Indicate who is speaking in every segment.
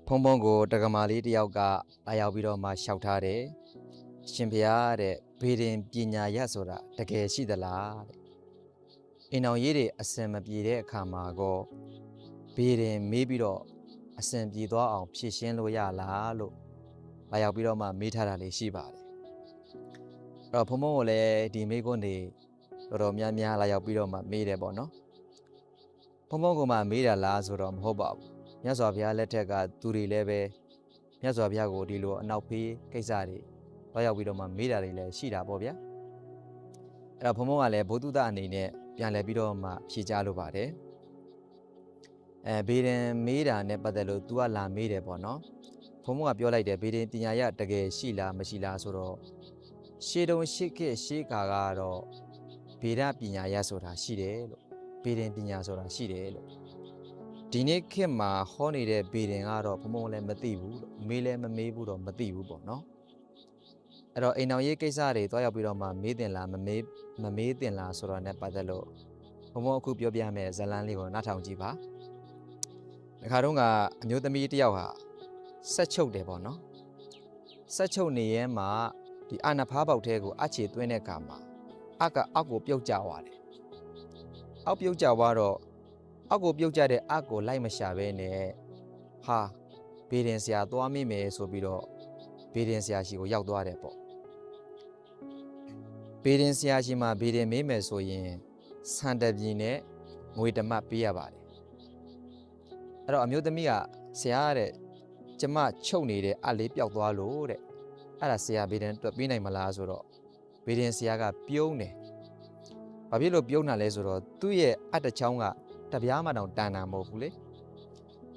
Speaker 1: ဖုံဖုံကိုတက္ကမလေးတယောက်ကလာရောက်ပြီးတော့မှရှောက်ထားတယ်ရှင်ဖျားတဲ့ဘေးရင်ပညာရဆိုတာတကယ်ရှိသလားတဲ့အိမ်အောင်ရေးတွေအစင်မပြေတဲ့အခါမှာကောဘေးရင်မေးပြီးတော့အစင်ပြေသွားအောင်ဖြည့်ရှင်းလို့ရလားလို့လာရောက်ပြီးတော့မှမေးထားတာလေးရှိပါတယ်အဲ့တော့ဖုံဖုံကိုလည်းဒီမေးခွန်းတွေတော်တော်များများလာရောက်ပြီးတော့မှမေးတယ်ပေါ့နော်ဖုံဖုံကမှမေးတာလားဆိုတော့မဟုတ်ပါဘူးမြတ်စွာဘုရားလက်ထက်ကသူတွေလည်းပဲမြတ်စွာဘုရားကိုဒီလိုအနောက်ဖေးကိစ္စတွေတော့ရောက်ပြီးတော့မှမေးတာတွေလည်းရှိတာပေါ့ဗျာအဲ့တော့ဘုံဘုံကလည်းဘုသူတအနေနဲ့ပြန်လဲပြီးတော့မှဖြေကြားလိုပါတယ်ဘေးရင်မေးတာနဲ့ပတ်သက်လို့ तू ကလာမေးတယ်ပေါ့နော်ဘုံဘုံကပြောလိုက်တယ်ဘေးရင်ပညာရတကယ်ရှိလားမရှိလားဆိုတော့ရှေးတုန်းရှေးခေတ်ရှေးကာကတော့ဗေဒပညာရဆိုတာရှိတယ်လို့ဘေးရင်ပညာဆိုတာရှိတယ်လို့ဒီနေ့ခေတ်မှာဟောနေတဲ့ဘေဒင်ကတော့ဘုံဘုံလည်းမသိဘူးလို့မေးလည်းမမေးဘူးတော့မသိဘူးပေါ့နော်အဲ့တော့အိမ်အောင်ရေးကိစ္စတွေတွားရောက်ပြီးတော့မှမေးတင်လားမမေးတင်လားဆိုတော့ ਨੇ ပတ်သက်လို့ဘုံဘုံအခုပြောပြမယ်ဇလန်းလေးကိုနားထောင်ကြည့်ပါဒီခါတော့ကအမျိုးသမီးတစ်ယောက်ဟာဆက်ချုပ်တယ်ပေါ့နော်ဆက်ချုပ်နေရဲမှာဒီအာနာဖားပေါက်ထဲကိုအချေသွင်းတဲ့အခါမှာအောက်ကိုပြုတ်ကျသွားတယ်အောက်ပြုတ်ကျသွားတော့အောက်ကိုပြုတ်ကျတဲ့အကိုလိုက်မရှာပဲနဲ့ဟာဘေဒင်ဆရာသွားမိမယ်ဆိုပြီးတော့ဘေဒင်ဆရာရှိကိုရောက်သွားတယ်ပေါ့ဘေဒင်ဆရာရှိမှာဘေဒင်မေးမယ်ဆိုရင်ဆန်တပြင်းနဲ့ငွေတမတ်ပေးရပါတယ်အဲ့တော့အမျိုးသမီးကဆရာတဲ့ကျမချုပ်နေတဲ့အလေးပျောက်သွားလို့တဲ့အဲ့ဒါဆရာဘေဒင်တွက်ပေးနိုင်မလားဆိုတော့ဘေဒင်ဆရာကပြုံးတယ်ဘာဖြစ်လို့ပြုံးတာလဲဆိုတော့သူ့ရဲ့အတချောင်းကတပြားမှတောင်တန်တာမဟုတ်ဘူးလေ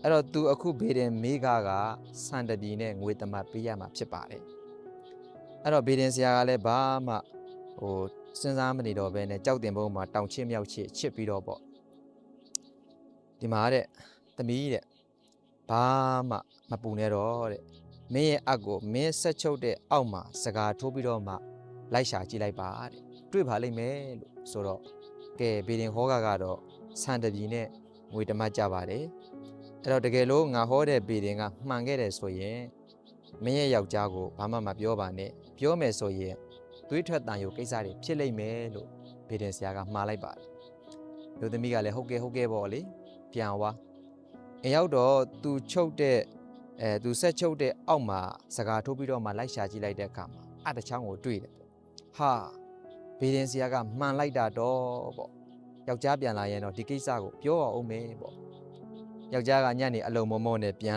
Speaker 1: အဲ့တော့ तू အခုဘေဒင်မေးကဆန်တပြည်နဲ့ငွေတမတ်ပေးရမှာဖြစ်ပါတယ်အဲ့တော့ဘေဒင်ဆရာကလည်းဘာမှစဉ်းစားမနေတော့ဘဲနဲ့ကြောက်တင်ဘုံမှာတောင်ချစ်မြောက်ချစ်ပြီးတော့ပေါ့ဒီမှာတဲ့သမီးတဲ့ဘာမှမပူနဲ့တော့တဲ့မင်းရဲ့အကိုမင်းဆက်ချုပ်တဲ့အောက်မှာစကားထိုးပြီးတော့မှလိုက်ရှာကြည့်လိုက်ပါတဲ့တွေ့ပါလိမ့်မယ်လို့ဆိုတော့ကဲဘေဒင်ဟောကတော့ဆန်တပြည်နဲ့ငွေတမတ်ကြပါတယ်အဲ့တော့တကယ်လို့ငါဟောတဲ့ဘေဒင်ကမှန်ခဲ့တယ်ဆိုရင်မင်းရဲ့ယောက်ျားကိုဘာမှမပြောပါနဲ့ပြောမယ်ဆိုရင်သွေးထွက်တန်ရုပ်ကိစ္စတွေဖြစ်လိမ့်မယ်လို့ဘေဒင်ဆရာကမှားလိုက်ပါတယ်လူသမီးကလည်းဟုတ်ကဲပေါ့လေပြန်ဝါအရောက်တော့သူချုပ်တဲ့သူဆက်ချုပ်တဲ့အောက်မှာစကားထိုးပြီးတော့မှလိုက်ရှာကြည့်လိုက်တဲ့အခါမှာအတချောင်းကိုတွေ့တယ်ပေါ့ဟာဘေဒင်ဆရာကမှန်လိုက်တာတော့ပေါ့ယောက်ျားပြန်လာရင်တော့ဒီကိစ္စကိုပြောအောင်မယ်ပေါ့ယောက်ျားကညနေအလုံးမမောနဲ့ပြန်